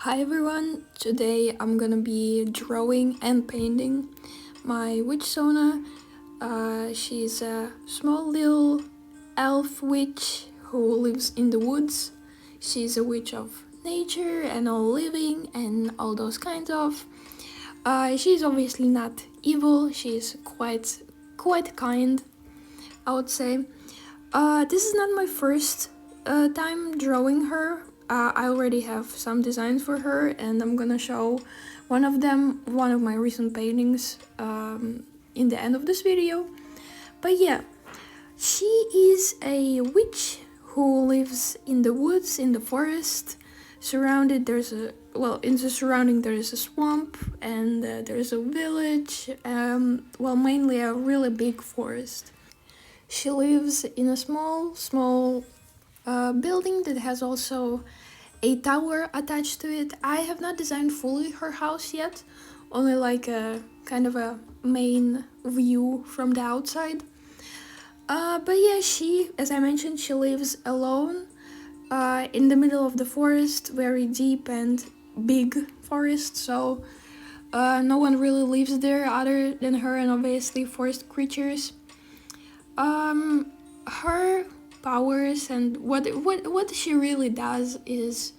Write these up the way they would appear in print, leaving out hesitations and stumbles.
Hi everyone, today I'm gonna be drawing and painting my witch Sona. She's a small little elf witch who lives in the woods. She's a witch of nature and all living and all those kinds of. She's obviously not evil, she's quite kind, I would say. This is not my first time drawing her. I already have some designs for her, and I'm gonna show one of them, one of my recent paintings, in the end of this video. But yeah, she is a witch who lives in the woods, in the forest. Surrounded, in the surrounding there is a swamp, and there's a village. Mainly a really big forest. She lives in a small building that has also a tower attached to it. I have not designed fully her house yet, only like a kind of a main view from the outside. But yeah, as I mentioned, she lives alone in the middle of the forest, very deep and big forest, so no one really lives there other than her and obviously forest creatures. Her powers and what she really does is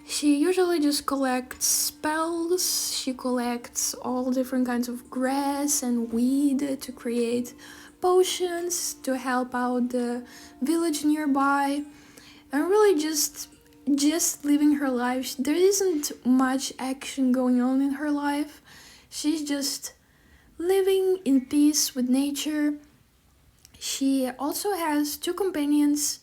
she usually just collects spells. She collects all different kinds of grass and weed to create potions to help out the village nearby, and really just living her life. There isn't much action going on in her life. She's just living in peace with nature. She also has two companions.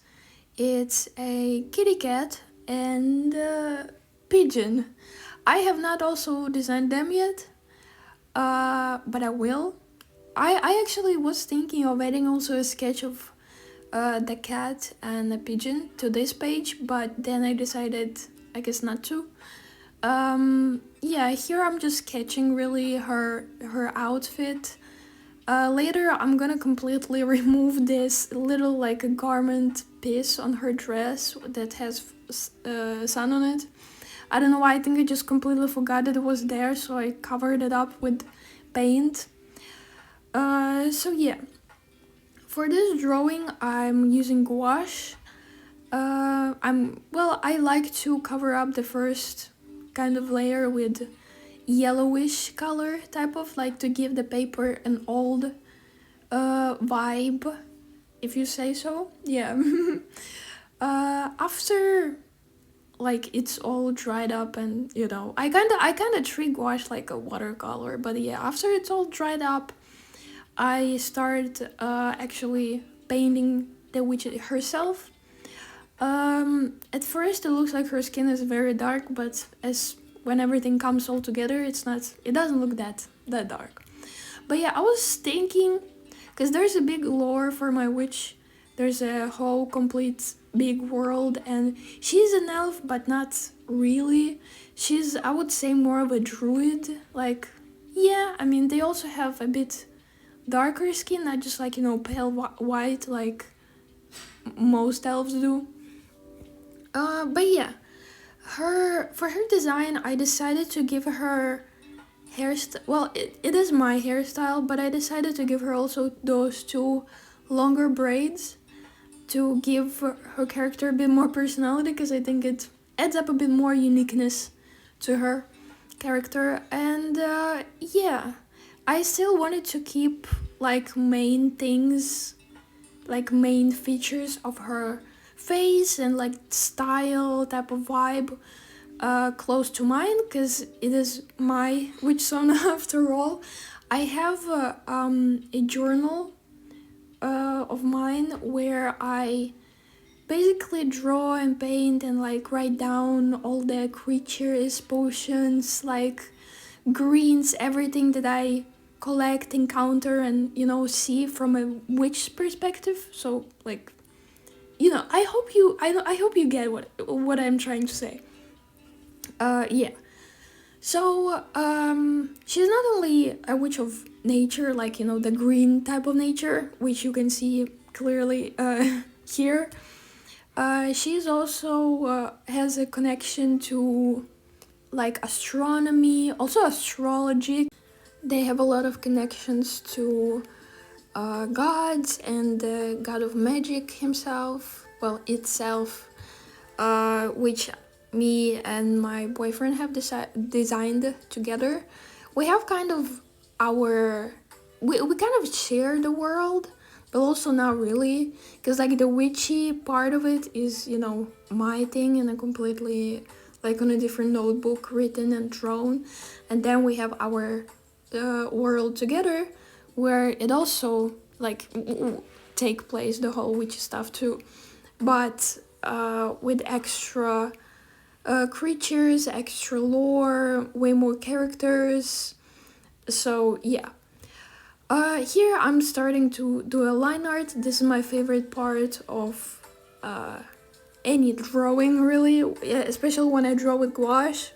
It's a kitty cat and a pigeon. I have not also designed them yet, but I will. I actually was thinking of adding also a sketch of the cat and the pigeon to this page, but then I decided I guess not to. Yeah, here I'm just sketching really her outfit. Later I'm gonna completely remove this little like a garment piece on her dress that has sun on it. I don't know why, I think I just completely forgot that it was there, so I covered it up with paint. So yeah, for this drawing I'm using gouache. I like to cover up the first kind of layer with yellowish color, type of like to give the paper an old vibe, if you say so. Yeah. After like it's all dried up, and I kinda treat gouache like a watercolor, but yeah, after it's all dried up I start actually painting the witch herself. At first it looks like her skin is very dark, but when everything comes all together, it doesn't look that dark. But yeah, I was thinking, because there's a big lore for my witch, there's a whole complete big world, and she's an elf, but not really. She's, I would say, more of a druid. Like, yeah, I mean, they also have a bit darker skin, not just like, pale white like most elves do. But yeah, for her design, I decided to give her hairstyle. Well, it is my hairstyle, but I decided to give her also those two longer braids to give her character a bit more personality, because I think it adds up a bit more uniqueness to her character. And yeah, I still wanted to keep like main things, like main features of her face and like style type of vibe close to mine, because it is my witch Sona after all. I have a journal of mine where I basically draw and paint and like write down all the creatures, potions, like greens, everything that I collect, encounter, and see from a witch perspective. So like, I hope you get what I'm trying to say. Yeah. So she's not only a witch of nature, like the green type of nature, which you can see clearly here. She's also has a connection to like astronomy, also astrology. They have a lot of connections to gods and the god of magic himself, well, itself, which me and my boyfriend have designed together. We have kind of our, we kind of share the world, but also not really, because like the witchy part of it is, you know, my thing and a completely like on a different notebook written and drawn, and then we have our world together where it also like take place, the whole witchy stuff too, but with extra creatures, extra lore, way more characters. So yeah. Here I'm starting to do a line art. This is my favorite part of any drawing, really, yeah, especially when I draw with gouache.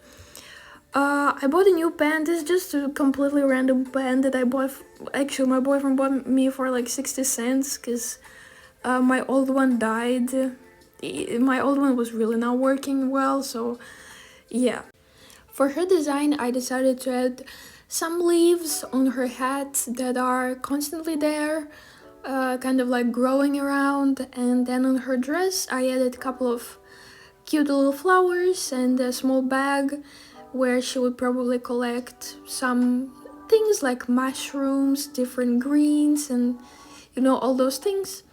I bought a new pen. This is just a completely random pen that I bought. Actually, my boyfriend bought me for like 60 cents because my old one died. My old one was really not working well, so yeah. For her design, I decided to add some leaves on her hat that are constantly there, kind of like growing around, and then on her dress, I added a couple of cute little flowers and a small bag where she would probably collect some things like mushrooms, different greens, and you know, all those things.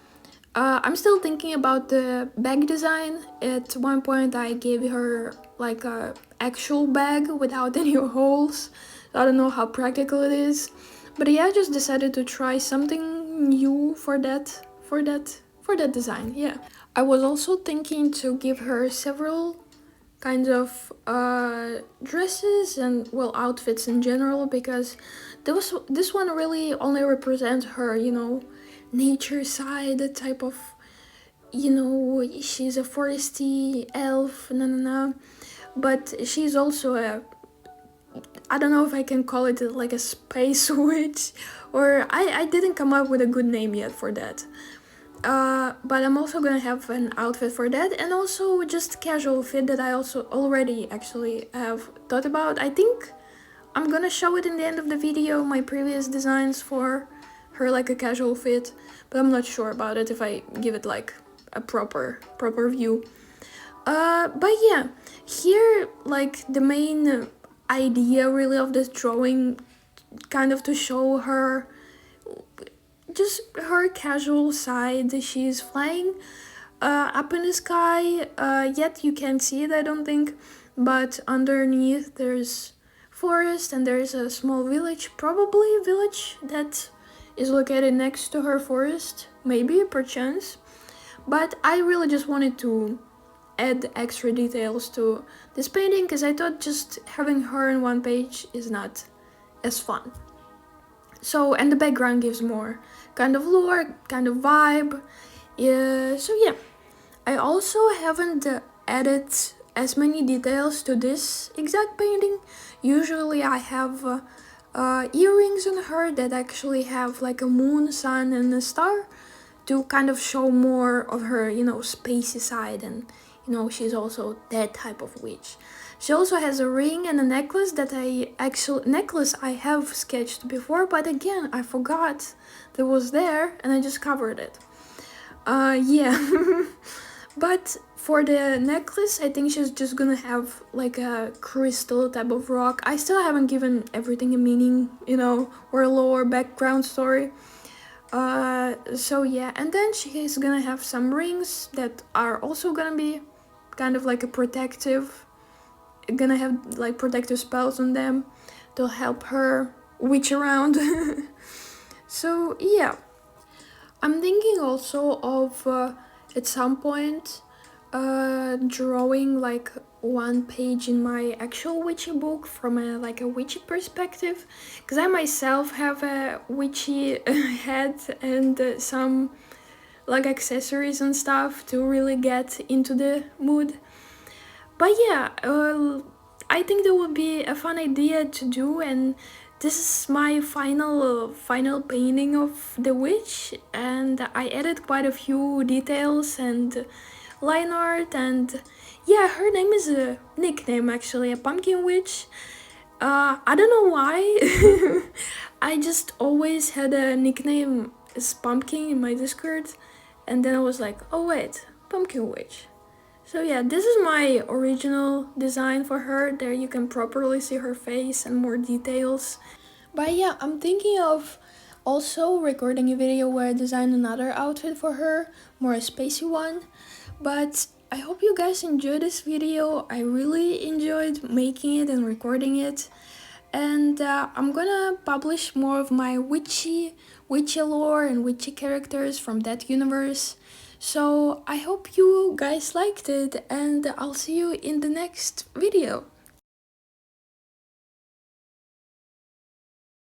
I'm still thinking about the bag design. At one point I gave her like a actual bag without any holes. I don't know how practical it is, but yeah, I just decided to try something new for that design. Yeah, I was also thinking to give her several kinds of dresses and, well, outfits in general, because this one really only represents her, you know, nature side, the type of, you know, she's a foresty elf, but she's also a, I don't know if I can call it like a space witch, or I didn't come up with a good name yet for that. But I'm also gonna have an outfit for that, and also just casual fit that I also already actually have thought about. I think I'm gonna show it in the end of the video, my previous designs for her, like a casual fit, but I'm not sure about it if I give it like a proper view. But yeah, here like the main idea really of this drawing, kind of to show her just her casual side. She's flying up in the sky, yet you can't see it, I don't think, but underneath there's forest and there's a small village, probably a village that is located next to her forest, maybe, perchance. But I really just wanted to add extra details to this painting because I thought just having her in one page is not as fun. So, and the background gives more kind of lore, kind of vibe. So yeah, I also haven't added as many details to this exact painting. Usually I have earrings on her that actually have like a moon, sun, and a star to kind of show more of her, you know, spacey side, and you know, she's also that type of witch. She also has a ring and a necklace that I have sketched before, but again, I forgot that was there and I just covered it. Yeah. But for the necklace, I think she's just gonna have like a crystal type of rock. I still haven't given everything a meaning, you know, or a lore background story. So yeah, and then she is gonna have some rings that are also gonna be kind of like a protective, gonna have like protective spells on them to help her witch around. So yeah, I'm thinking also of at some point drawing like one page in my actual witchy book from a like a witchy perspective, because I myself have a witchy head and some like accessories and stuff to really get into the mood. But yeah, I think that would be a fun idea to do, and this is my final painting of the witch, and I added quite a few details and line art, and Yeah, her name is a nickname actually, a pumpkin witch. I don't know why. I just always had a nickname as Pumpkin in my Discord, and then I was like, oh wait, Pumpkin Witch. So yeah, this is my original design for her. There you can properly see her face and more details. But yeah, I'm thinking of also recording a video where I design another outfit for her, more a spacey one. But I hope you guys enjoyed this video. I really enjoyed making it and recording it. And I'm gonna publish more of my witchy lore and witchy characters from that universe. So I hope you guys liked it, and I'll see you in the next video.